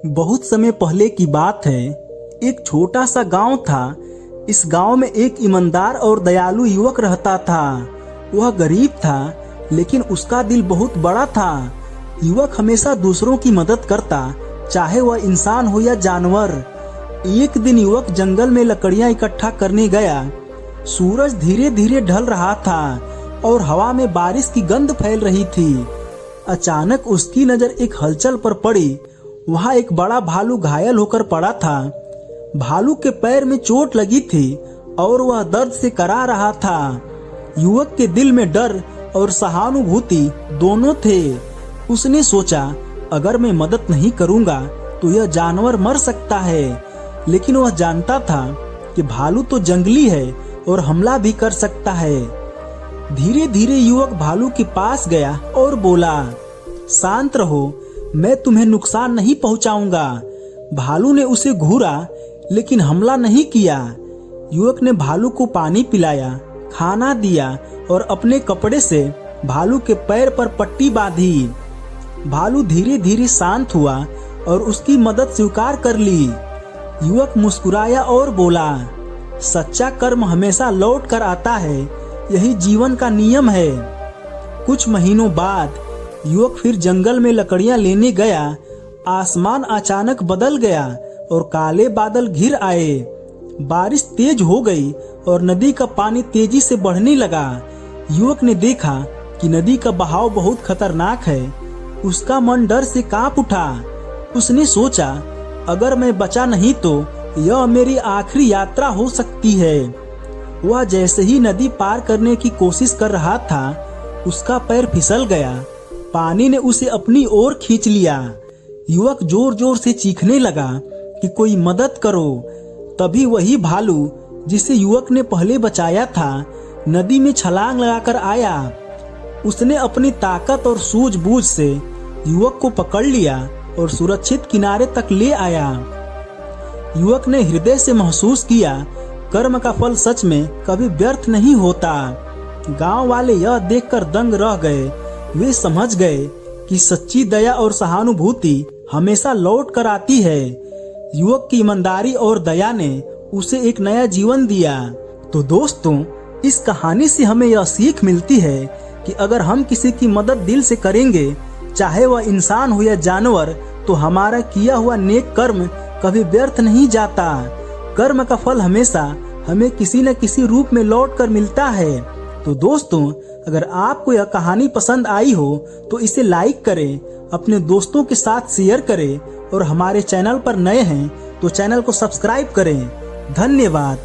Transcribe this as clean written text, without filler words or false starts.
बहुत समय पहले की बात है। एक छोटा सा गांव था। इस गांव में एक ईमानदार और दयालु युवक रहता था। वह गरीब था, लेकिन उसका दिल बहुत बड़ा था। युवक हमेशा दूसरों की मदद करता, चाहे वह इंसान हो या जानवर। एक दिन युवक जंगल में लकड़ियां इकट्ठा करने गया। सूरज धीरे धीरे ढल रहा था और हवा में बारिश की गंध फैल रही थी। अचानक उसकी नजर एक हलचल पर पड़ी। वहां एक बड़ा भालू घायल होकर पड़ा था। भालू के पैर में चोट लगी थी और वह दर्द से करा रहा था। युवक के दिल में डर और सहानुभूति दोनों थे। उसने सोचा, अगर मैं मदद नहीं करूंगा तो यह जानवर मर सकता है। लेकिन वह जानता था कि भालू तो जंगली है और हमला भी कर सकता है। धीरे धीरे युवक भालू के पास गया और बोला, शांत रहो, मैं तुम्हें नुकसान नहीं पहुंचाऊंगा। भालू ने उसे घूरा, लेकिन हमला नहीं किया। युवक ने भालू को पानी पिलाया, खाना दिया और अपने कपड़े से भालू के पैर पर पट्टी बांधी। भालू धीरे धीरे शांत हुआ और उसकी मदद स्वीकार कर ली। युवक मुस्कुराया और बोला, सच्चा कर्म हमेशा लौट कर आता है, यही जीवन का नियम है। कुछ महीनों बाद युवक फिर जंगल में लकड़ियां लेने गया। आसमान अचानक बदल गया और काले बादल घिर आए। बारिश तेज हो गई और नदी का पानी तेजी से बढ़ने लगा। युवक ने देखा कि नदी का बहाव बहुत खतरनाक है। उसका मन डर से कांप उठा। उसने सोचा, अगर मैं बचा नहीं तो यह मेरी आखिरी यात्रा हो सकती है। वह जैसे ही नदी पार करने की कोशिश कर रहा था, उसका पैर फिसल गया। पानी ने उसे अपनी ओर खींच लिया। युवक जोर जोर से चीखने लगा कि कोई मदद करो। तभी वही भालू जिसे युवक ने पहले बचाया था, नदी में छलांग लगाकर आया। उसने अपनी ताकत और सूझबूझ से युवक को पकड़ लिया और सुरक्षित किनारे तक ले आया। युवक ने हृदय से महसूस किया, कर्म का फल सच में कभी व्यर्थ नहीं होता। गांव वाले यह देखकर दंग रह गए। वे समझ गए कि सच्ची दया और सहानुभूति हमेशा लौट कर आती है। युवक की ईमानदारी और दया ने उसे एक नया जीवन दिया। तो दोस्तों, इस कहानी से हमें यह सीख मिलती है कि अगर हम किसी की मदद दिल से करेंगे, चाहे वह इंसान हो या जानवर, तो हमारा किया हुआ नेक कर्म कभी व्यर्थ नहीं जाता। कर्म का फल हमेशा हमें किसी न किसी रूप में लौट कर मिलता है। तो दोस्तों, अगर आपको यह कहानी पसंद आई हो तो इसे लाइक करें, अपने दोस्तों के साथ शेयर करें और हमारे चैनल पर नए हैं तो चैनल को सब्सक्राइब करें। धन्यवाद।